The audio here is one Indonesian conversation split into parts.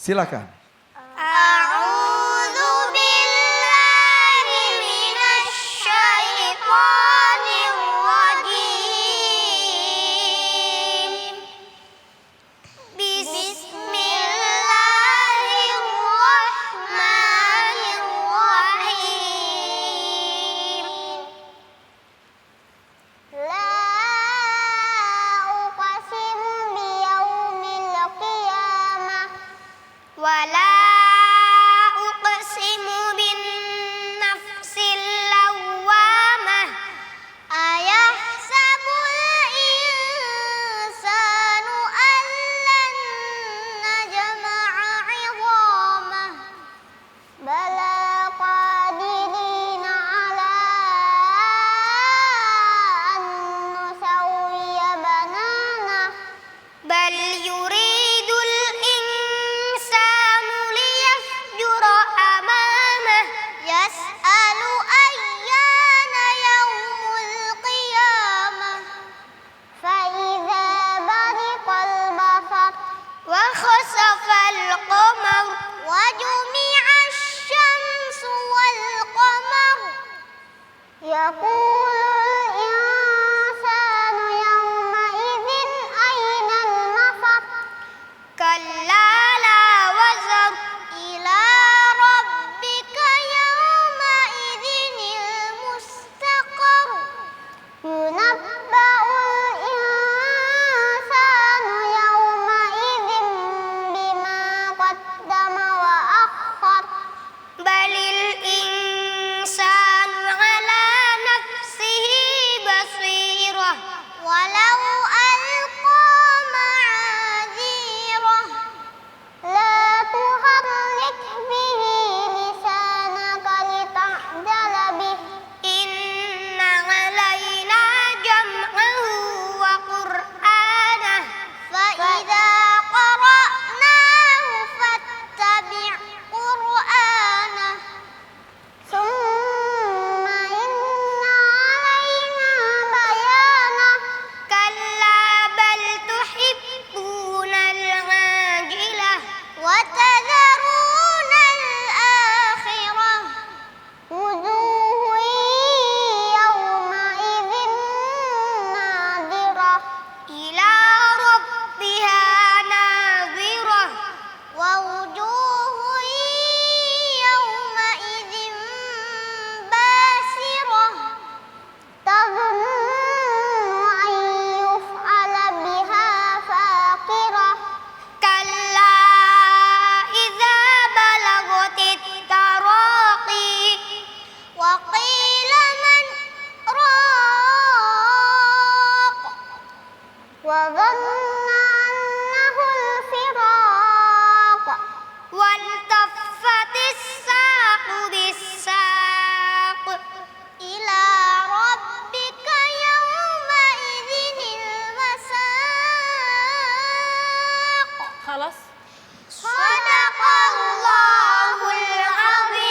Silakan. A'udzu billahi minasy syaithanir rajim. Bismillahirrahmanirrahim. La uqsimu biyaumil qiyamah wa la uqsimu bin nafsil lawwamah. Ayahsabul insanu an lan najma'a 'idhamah. Bala qadirina 'ala an nusawwiya bananah. Bal yuridul insanu liyafjura amamah. Yas'alu ayyana yaumul qiyamah. Fa'idza bariqal basar wa khasafal qamar wa jumi'ash syamsu wal qamar. Yaqulul insanu yawma idzin aynal mafar. Kalla la wazar ila rabbika yawma idzinil mustaqar. Yunabba'ul insanu yawma idzin bima qaddama wa akhkhar. Balil insanu ala nafsihi basirah walau alqa ma'adzirah. La tuharrik bihi lisanaka lita'jala bih. Inna 'alaina jam'ahu wa qur'anah. Fa idza qara'nahu fattabi' qur'anah. Summa inna 'alaina bayanah. Kalla bal tuhibbunal 'ajilah wa tadharunal akhirah. Wujuhun yawma idzin nadhirah ila rabbiha nadhirah. Wa wujuhun yawma idzin basirah tadhunnu an yuf'ala biha faqirah. Kalla idza balagatit taraqi wa qila man raq wa dhanna annahu al-firaq wal taffatis saqu bis-saq ila rabbika yawma idzinil masaq. Khalas. Shadaqallahul azim.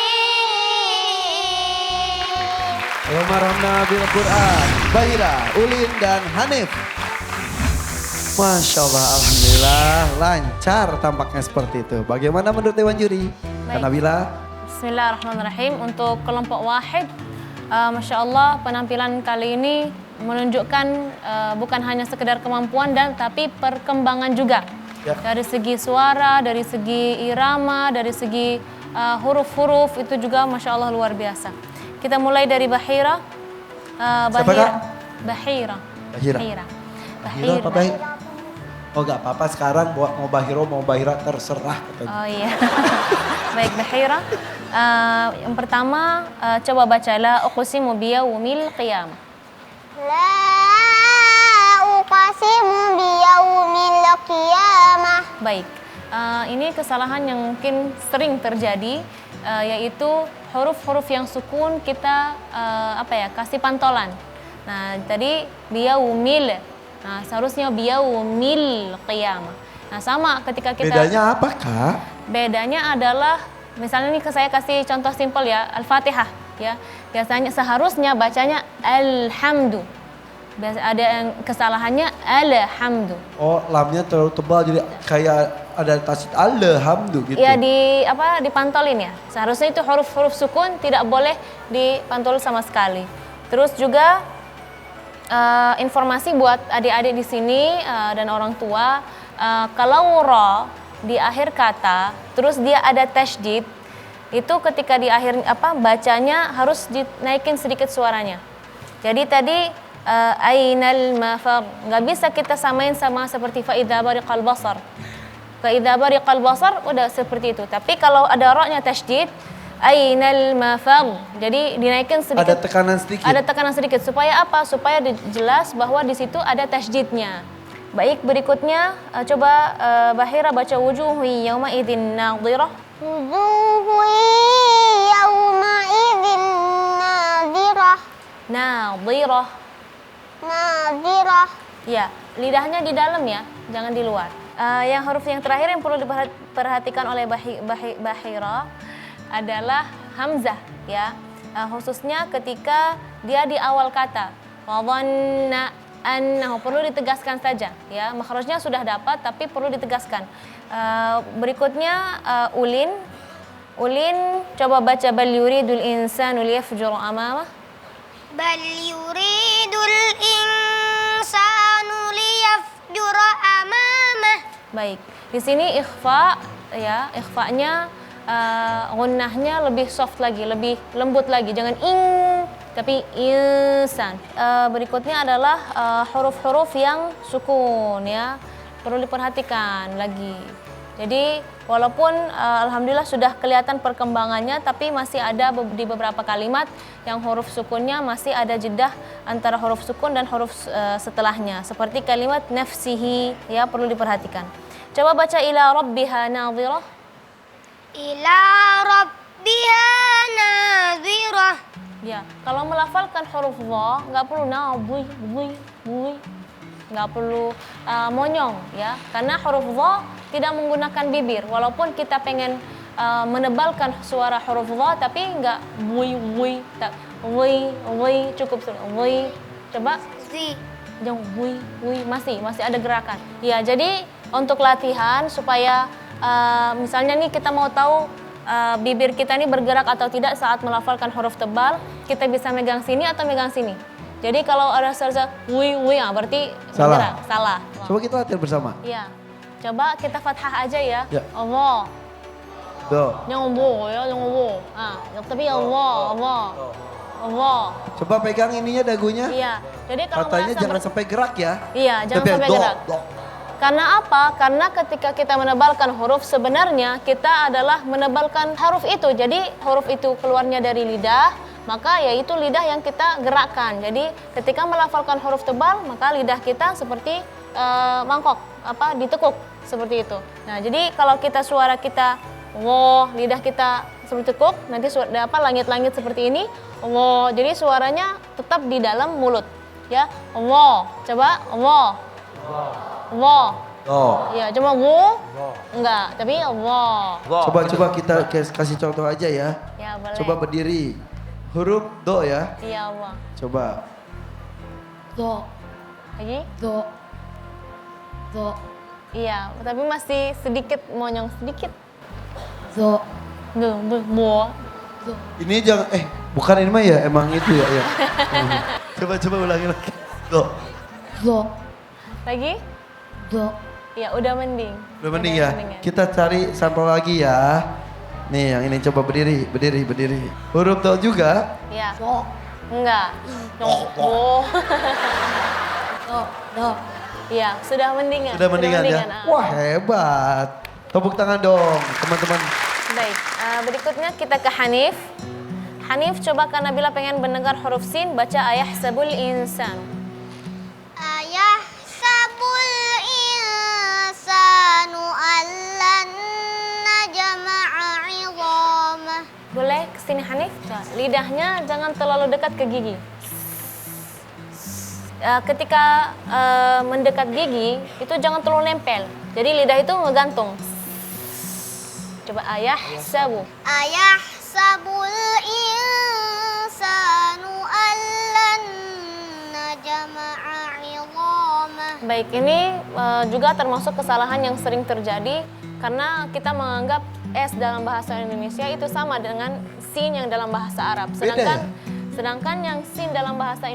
Ayo marhamna bil Quran. Bahira, Ulin dan Hanif. Masya Allah, Alhamdulillah lancar tampaknya seperti itu. Bagaimana menurut Dewan Juri? Kak Nabila? Bismillahirrahmanirrahim. Untuk kelompok wahid, Masya Allah penampilan kali ini menunjukkan bukan hanya sekedar kemampuan dan tapi perkembangan juga. Ya. Dari segi suara, dari segi irama, dari segi huruf-huruf itu juga Masya Allah luar biasa. Kita mulai dari Bahira. Siapa, Kak? Bahira. Bahira. Bahira apa Bahira? Oh gak apa-apa sekarang mau Bahiro mau Bahira terserah katanya. Oh iya. Baik Bahira. Yang pertama coba bacalah uqsimu biyaumil qiyamah. La uqsimu biyaumil qiyamah. Baik. Ini kesalahan yang mungkin sering terjadi yaitu huruf-huruf yang sukun kita kasih pantolan. Nah, tadi biyaumil. Nah, seharusnya biyaumil qiyamah. Nah, sama ketika kita Bedanya apa, Kak? Bedanya adalah misalnya nih saya kasih contoh simpel ya, Al-Fatihah ya. Biasanya seharusnya bacanya alhamdu. Biasa ada yang kesalahannya alhamdu. Oh, lamnya terlalu tebal jadi kayak ada tasydid alhamdu gitu. Ya dipantolin ya. Seharusnya itu huruf-huruf sukun tidak boleh dipantol sama sekali. Terus juga informasi buat adik-adik di sini dan orang tua, kalau ra di akhir kata terus dia ada tasydid, itu ketika di akhir bacanya harus dinaikin sedikit suaranya. Jadi tadi ainal mafar nggak bisa kita samain sama seperti fa idza bariqal basar. Fa idza bariqal basar udah seperti itu. Tapi kalau ada ra-nya tasydid, ainal mafar. Jadi dinaikin sedikit. Ada tekanan sedikit. Ada tekanan sedikit supaya apa? Supaya jelas bahwa di situ ada tasydidnya. Baik, berikutnya coba Bahira baca wujuhi yauma idzin nadhirah. Wujuhu yawma idzin nadhirah. Nadhirah. Nadhirah. Ya, lidahnya di dalam ya, jangan di luar. Yang huruf yang terakhir yang perlu diperhatikan oleh Bahira adalah hamzah ya. Khususnya ketika dia di awal kata. Wa dhanna annahu, perlu ditegaskan saja ya. Makhrajnya sudah dapat tapi perlu ditegaskan. Berikutnya ulin. Ulin coba baca bal yuridul insanu liyafjura amamah. Bal yuridul insanu liyafjura amamah. Baik. Di sini ikhfa ya, ikhfanya gunnahnya lebih soft lagi, lebih lembut lagi. Jangan tapi insan. Berikutnya adalah huruf-huruf yang sukun ya. Perlu diperhatikan lagi. Jadi walaupun alhamdulillah sudah kelihatan perkembangannya, tapi masih ada di beberapa kalimat yang huruf sukunnya masih ada jedah antara huruf sukun dan huruf setelahnya. Seperti kalimat nafsihi ya, perlu diperhatikan. Coba baca ila rabbiha nadhirah. Ila rabbiha nadhirah. Ya, kalau melafalkan huruf dha nggak perlu bui, nggak perlu monyong ya, karena huruf dha tidak menggunakan bibir. Walaupun kita pengen menebalkan suara huruf dha, tapi nggak bui, cukup bui. Coba jangan bui, masih ada gerakan. Ya, jadi untuk latihan supaya misalnya nih kita mau tahu bibir kita ini bergerak atau tidak saat melafalkan huruf tebal, kita bisa megang sini atau megang sini. Jadi kalau ada suara berarti bergerak. Salah. Coba kita latihan bersama. Iya. Coba kita fathah aja ya. Ya. Allah. Do. Jangan ya, jangan bo. Tapi Allah. Coba pegang ininya dagunya. Iya. Jadi kalau Katanya merasa jangan sampai gerak ya. Iya, jangan sampai gerak. Karena apa? Karena ketika kita menebalkan huruf, sebenarnya kita adalah menebalkan huruf itu. Jadi huruf itu keluarnya dari lidah, maka yaitu lidah yang kita gerakkan. Jadi ketika melafalkan huruf tebal, maka lidah kita seperti mangkok, ditekuk seperti itu. Nah, jadi kalau suara kita lidah kita seperti tekuk, nanti langit-langit seperti ini. Jadi suaranya tetap di dalam mulut. Ya, coba Ya, cuma enggak, tapi Allah. Coba kita kasih contoh aja ya. Ya, boleh. Coba berdiri. Huruf do ya. Iya, Allah. Coba. Do. Lagi? Do. Iya, tapi masih sedikit monyong sedikit. Do. Bo. Ini jangan bukan ini mah ya, emang itu ya. Coba ulangi lagi. Do. Lagi? Do. Ya, udah mending. Udah mending ya. Kita cari sampel lagi ya. Nih, yang ini coba berdiri. Huruf do juga. Iya. Do. Enggak. Bo. Do. Iya, sudah mendingan. Sudah mendingan ya. Wah, hebat. Tepuk tangan dong, teman-teman. Baik, berikutnya kita ke Hanif. Hanif, coba karena Nabila pengen mendengar huruf sin, baca ayah sabul insan. Ayah sabul insanu allan najma'a 'idhamah. Boleh kesini Hanif? Lidahnya jangan terlalu dekat ke gigi. Ketika mendekat gigi, itu jangan terlalu nempel. Jadi lidah itu ngegantung. Coba ayah sabu. Ayah sabul insanu allan najma'a 'idhamah. Baik, ini juga termasuk kesalahan yang sering terjadi karena kita menganggap S dalam bahasa Indonesia itu sama dengan sin yang dalam bahasa Arab. Sedangkan yang sin dalam bahasa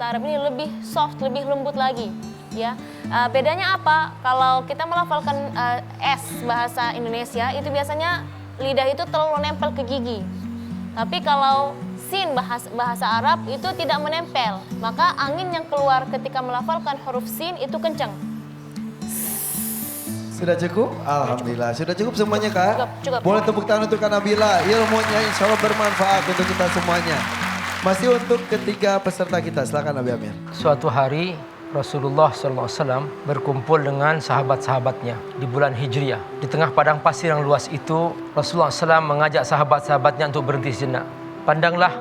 Arab ini lebih soft, lebih lembut lagi. Ya, bedanya apa? Kalau kita melafalkan S bahasa Indonesia itu biasanya lidah itu terlalu nempel ke gigi. Tapi kalau sin bahasa Arab itu tidak menempel, maka angin yang keluar ketika melafalkan huruf sin itu kencang. Sudah cukup? Alhamdulillah. Sudah cukup semuanya Kak? Cukup. Boleh tepuk tangan untuk Kak Nabila. Ilmunya insya Allah bermanfaat untuk kita semuanya. Masih untuk ketiga peserta kita. Silakan Nabi Amir. Suatu hari Rasulullah SAW berkumpul dengan sahabat-sahabatnya di bulan Hijriah. Di tengah padang pasir yang luas itu, Rasulullah SAW mengajak sahabat-sahabatnya untuk berhenti sejenak. Pandanglah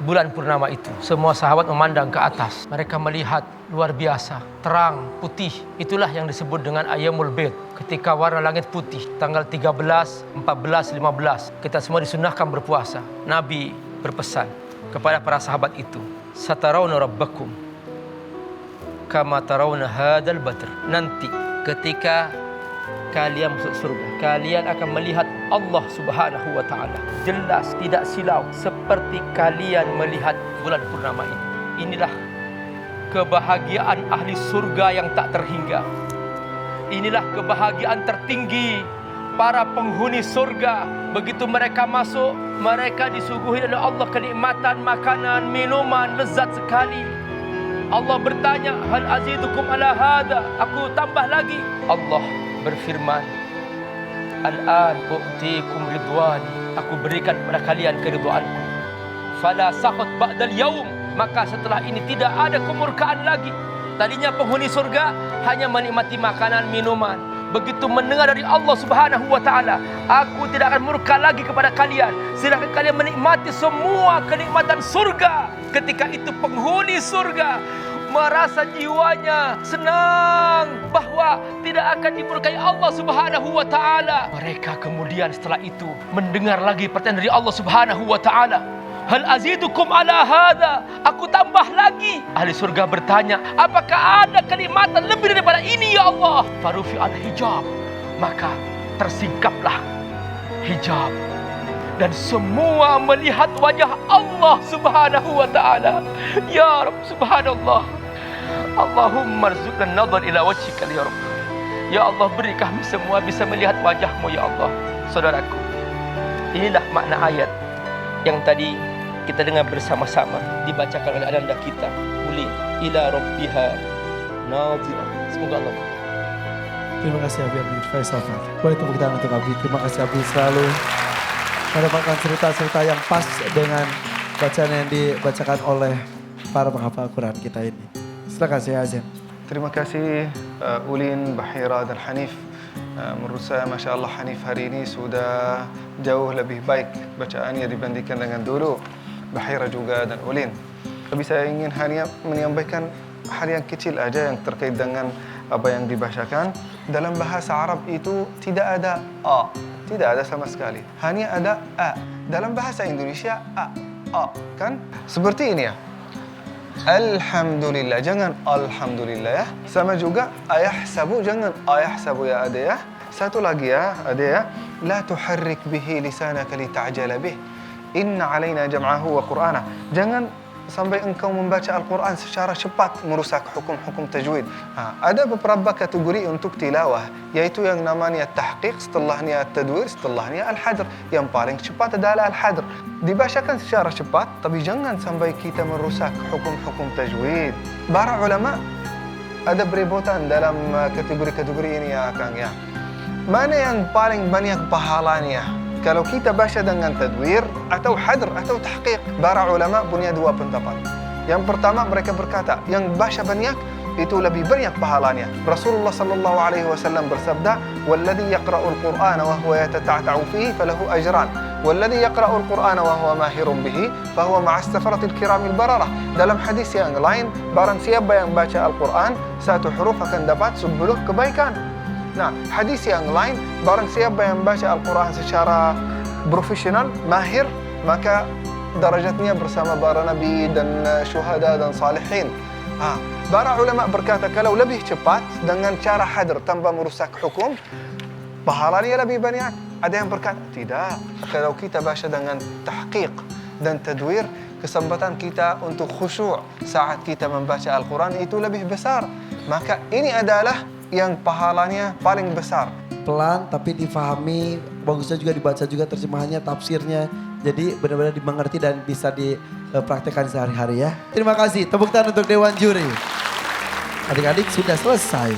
bulan purnama itu. Semua sahabat memandang ke atas. Mereka melihat luar biasa, terang, putih. Itulah yang disebut dengan Ayyamul Bid. Ketika warna langit putih, tanggal 13, 14, 15. Kita semua disunahkan berpuasa. Nabi berpesan kepada para sahabat itu, Satarawna Rabbakum kama tarawna hadal badr. Nanti ketika kalian masuk surga, kalian akan melihat Allah Subhanahu wa taala jelas, tidak silau, seperti kalian melihat bulan purnama ini. Inilah kebahagiaan ahli surga yang tak terhingga. Inilah kebahagiaan tertinggi para penghuni surga. Begitu mereka masuk, mereka disuguhi oleh Allah kenikmatan makanan, minuman lezat sekali. Allah bertanya, hal azidukum ala hada? Aku tambah lagi. Allah berfirman, al-an u'tikum ridwani. Aku berikan kepada kalian keridwaanku. Fala sakhut ba'dal yaum. Maka setelah ini tidak ada kemurkaan lagi. Tadinya penghuni surga hanya menikmati makanan, minuman. Begitu mendengar dari Allah Subhanahu wa taala, aku tidak akan murka lagi kepada kalian. Silakan kalian menikmati semua kenikmatan surga. Ketika itu penghuni surga merasa jiwanya senang bahwa tidak akan dimurkai Allah Subhanahu wa taala. Mereka kemudian setelah itu mendengar lagi pertanyaan dari Allah Subhanahu wa taala. Hal azidukum ala hada? Aku tambah lagi. Ahli surga bertanya, apakah ada kenikmatan lebih daripada ini ya Allah? Farufi al hijab. Maka tersingkaplah hijab. Dan semua melihat wajah Allah Subhanahu wa ta'ala. Ya Rabb, subhanallah. Allahumma rzuqna nadhar ila wajhika ya Rabb. Ya Allah, beri kami semua bisa melihat wajahmu ya Allah. Saudaraku, inilah makna ayat yang tadi kita dengar bersama-sama dibacakan oleh ananda kita, Uli ila rabbiha nadhirah. Semoga Allah. Terima kasih Abi Amir Faisal. Boleh tepuk tangan untuk Abi. Terima kasih Abi selalu mendapatkan cerita-cerita yang pas dengan bacaan yang dibacakan oleh para penghafal Al-Quran kita ini. Silakan saya Azim. Terima kasih Ulin, Bahira dan Hanif. Menurut saya Masya Allah Hanif hari ini sudah jauh lebih baik bacaannya dibandingkan dengan dulu. Bahira juga dan Ulin. Tapi saya ingin hanya menyampaikan hal yang kecil aja yang terkait dengan apa yang dibacakan. Dalam bahasa Arab itu tidak ada A. Tidak ada sama sekali. Hanya ada A. Dalam bahasa Indonesia A. Kan? Seperti ini ya. Alhamdulillah. Jangan Alhamdulillah ya. Sama juga ayahsabu. Jangan ayahsabu ya ada ya. Satu lagi ya ada ya. La tuharrik bihi lisanaka lita'jala bih. Inna alaina jam'ahu wa qur'ana. Jangan sampai engkau membaca Al-Quran secara cepat merusak hukum-hukum tajwid. Ada beberapa kategori untuk tilawah, yaitu yang namanya tahqiq, setelahnya tadwir, setelahnya al-hadr. Yang paling cepat adalah al-hadr. Dibacakan secara cepat, tapi jangan sampai kita merusak hukum-hukum tajwid. Para ulama ada berebutan dalam kategori-kategori ini ya Kang ya. Mana yang paling banyak pahalanya? Kalau kita baca dengan tadwir atau hadr atau tahqiq, para ulama punya dua pendapat. Yang pertama mereka berkata, yang baca banyak itu lebih banyak pahalanya. Rasulullah sallallahu alaihi wasallam bersabda, "Walladzi yaqra'ul Qur'ana wa huwa yatata'ta'u fihi falahu ajran, walladzi yaqra'ul Qur'ana wa huwa mahirun bihi fahuwa ma'as safaratil kiramil bararah." Dalam hadis yang lain, barang siapa yang baca Al-Qur'an, satu huruf akan dapat 10 kebaikan. Nah, hadis yang lain, barang siapa yang baca Al-Quran secara profesional, mahir, maka darajatnya bersama para nabi dan syuhada dan salihin. Para ulama berkata kalau lebih cepat dengan cara hadr tanpa merusak hukum, pahalanya lebih banyak. Ada yang berkata tidak. Kalau kita baca dengan tahqiq dan tadwir, kesempatan kita untuk khusyuk saat kita membaca Al-Quran itu lebih besar. Maka ini adalah yang pahalanya paling besar. Pelan tapi difahami, bagusnya juga dibaca juga terjemahannya, tafsirnya. Jadi benar-benar dimengerti dan bisa dipraktekkan sehari-hari ya. Terima kasih, tepuk tangan untuk Dewan Juri. Adik-adik sudah selesai.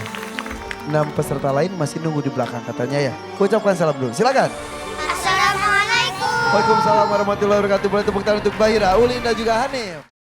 6 peserta lain masih nunggu di belakang katanya ya. Ucapkan salam dulu, silakan. Assalamualaikum. Waalaikumsalam warahmatullahi wabarakatuh. Boleh tepuk tangan untuk Bahira, Ulin dan juga Hanif.